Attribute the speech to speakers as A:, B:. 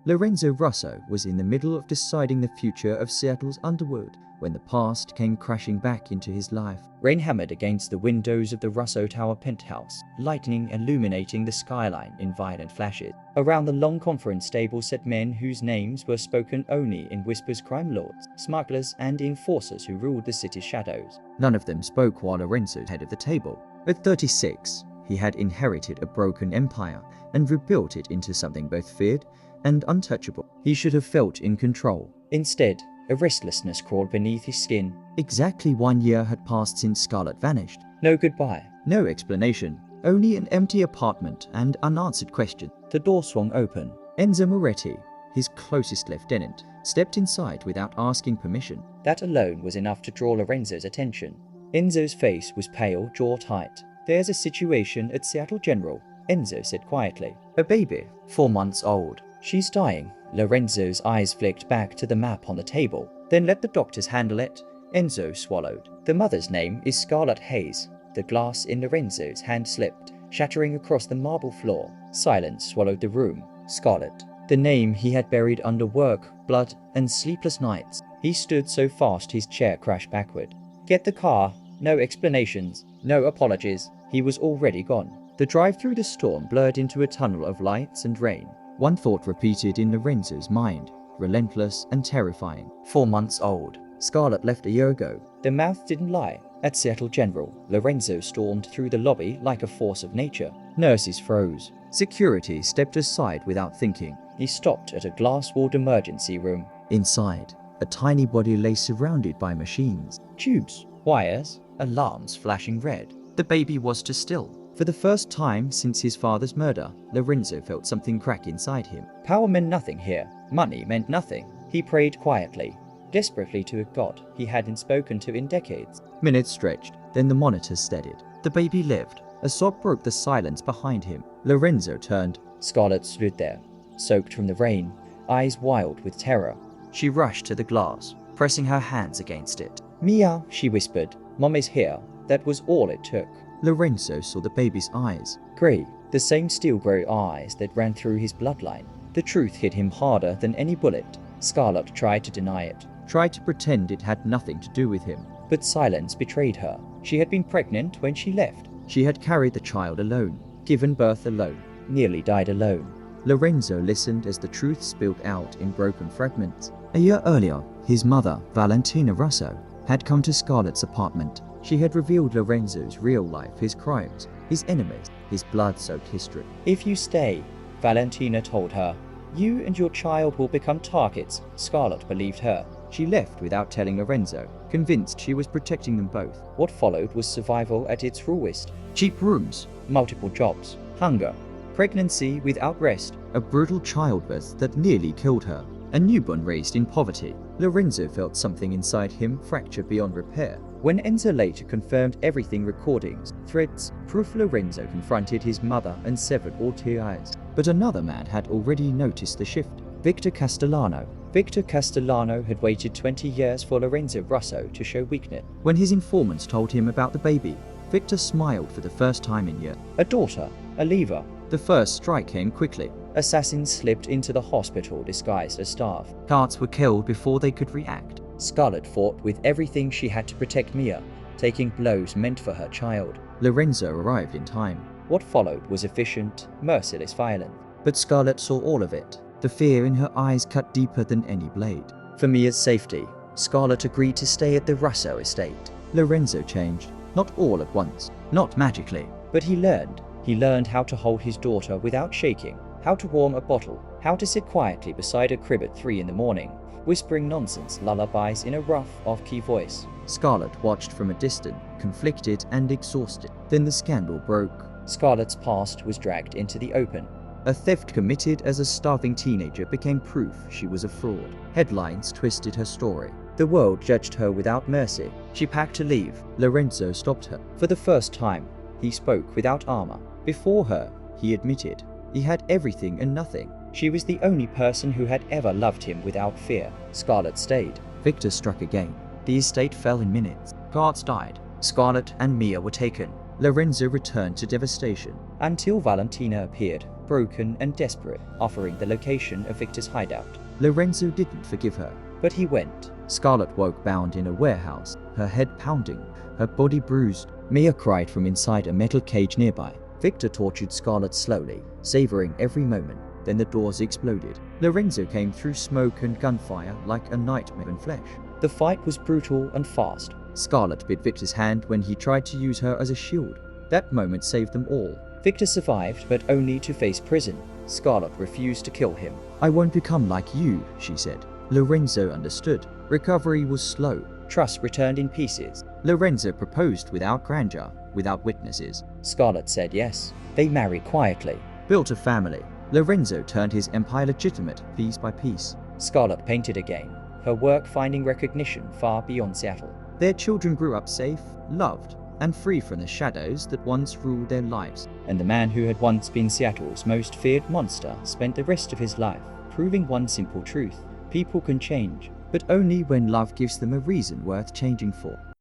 A: Lorenzo Russo was in the middle of deciding the future of Seattle's underworld when the past came crashing back into his life. Rain hammered against the windows of the Russo Tower penthouse, lightning illuminating the skyline in violent flashes. Around the long conference table sat men whose names were spoken only in whispers: crime lords, smugglers, and enforcers who ruled the city's shadows. None of them spoke while Lorenzo was head of the table. At 36, he had inherited a broken empire and rebuilt it into something both feared and untouchable. He should have felt in control. Instead, a restlessness crawled beneath his skin. Exactly 1 year had passed since Scarlett vanished. No goodbye, no explanation, only an empty apartment and unanswered questions. The door swung open. Enzo Moretti, his closest lieutenant, stepped inside without asking permission. That alone was enough to draw Lorenzo's attention. Enzo's face was pale, jaw tight. "There's a situation at Seattle General," Enzo said quietly. "A baby, 4 months old. She's dying." Lorenzo's eyes flicked back to the map on the table. "Then let the doctors handle it." Enzo swallowed. "The mother's name is Scarlett Hayes." The glass in Lorenzo's hand slipped, shattering across the marble floor. Silence swallowed the room. Scarlett. The name he had buried under work, blood, and sleepless nights. He stood so fast his chair crashed backward. "Get the car." No explanations, no apologies. He was already gone. The drive through the storm blurred into a tunnel of lights and rain. One thought repeated in Lorenzo's mind, relentless and terrifying. 4 months old. Scarlett left a year ago. The mouth didn't lie. At Seattle General, Lorenzo stormed through the lobby like a force of nature. Nurses froze. Security stepped aside without thinking. He stopped at a glass-walled emergency room. Inside, a tiny body lay surrounded by machines. Tubes, wires, alarms flashing red. The baby was too still. For the first time since his father's murder, Lorenzo felt something crack inside him. Power meant nothing here. Money meant nothing. He prayed quietly, desperately to a god he hadn't spoken to in decades. Minutes stretched, then the monitor steadied. The baby lived. A sob broke the silence behind him. Lorenzo turned. Scarlett stood there, soaked from the rain, eyes wild with terror. She rushed to the glass, pressing her hands against it. "Mia," she whispered. "Mom is here." That was all it took. Lorenzo saw the baby's eyes. Grey, the same steel-grey eyes that ran through his bloodline. The truth hit him harder than any bullet. Scarlett tried to deny it, tried to pretend it had nothing to do with him. But silence betrayed her. She had been pregnant when she left. She had carried the child alone, given birth alone, nearly died alone. Lorenzo listened as the truth spilled out in broken fragments. A year earlier, his mother, Valentina Russo, had come to Scarlett's apartment. She had revealed Lorenzo's real life, his crimes, his enemies, his blood-soaked history. "If you stay," Valentina told her, "you and your child will become targets." Scarlett believed her. She left without telling Lorenzo, convinced she was protecting them both. What followed was survival at its rawest. Cheap rooms, multiple jobs, hunger, pregnancy without rest, a brutal childbirth that nearly killed her, a newborn raised in poverty. Lorenzo felt something inside him fracture beyond repair. When Enzo later confirmed everything, recordings, threads, proof, Lorenzo confronted his mother and severed all ties. But another man had already noticed the shift. Victor Castellano. Victor Castellano had waited 20 years for Lorenzo Russo to show weakness. When his informants told him about the baby, Victor smiled for the first time in years. A daughter, a lever. The first strike came quickly. Assassins slipped into the hospital disguised as staff. Guards were killed before they could react. Scarlett fought with everything she had to protect Mia, taking blows meant for her child. Lorenzo arrived in time. What followed was efficient, merciless violence. But Scarlett saw all of it. The fear in her eyes cut deeper than any blade. For Mia's safety, Scarlett agreed to stay at the Russo estate. Lorenzo changed, not all at once, not magically, but he learned. He learned how to hold his daughter without shaking, how to warm a bottle, how to sit quietly beside a crib at 3 in the morning, whispering nonsense lullabies in a rough, off-key voice. Scarlett watched from a distance, conflicted and exhausted. Then the scandal broke. Scarlett's past was dragged into the open. A theft committed as a starving teenager became proof she was a fraud. Headlines twisted her story. The world judged her without mercy. She packed to leave. Lorenzo stopped her. For the first time, he spoke without armor. Before her, he admitted, he had everything and nothing. She was the only person who had ever loved him without fear. Scarlett stayed. Victor struck again. The estate fell in minutes. Guards died. Scarlett and Mia were taken. Lorenzo returned to devastation. Until Valentina appeared. broken and desperate, offering the location of Victor's hideout. Lorenzo didn't forgive her, but he went. Scarlett woke bound in a warehouse, her head pounding, her body bruised. Mia cried from inside a metal cage nearby. Victor tortured Scarlett slowly, savoring every moment. Then the doors exploded. Lorenzo came through smoke and gunfire like a nightmare in flesh. The fight was brutal and fast. Scarlett bit Victor's hand when he tried to use her as a shield. That moment saved them all. Victor survived, but only to face prison. Scarlett refused to kill him. "I won't become like you," she said. Lorenzo understood. Recovery was slow. Trust returned in pieces. Lorenzo proposed without grandeur, without witnesses. Scarlett said yes. They married quietly, built a family. Lorenzo turned his empire legitimate, piece by piece. Scarlett painted again, her work finding recognition far beyond Seattle. Their children grew up safe, loved, and free from the shadows that once ruled their lives. And the man who had once been Seattle's most feared monster spent the rest of his life proving one simple truth: people can change, but only when love gives them a reason worth changing for.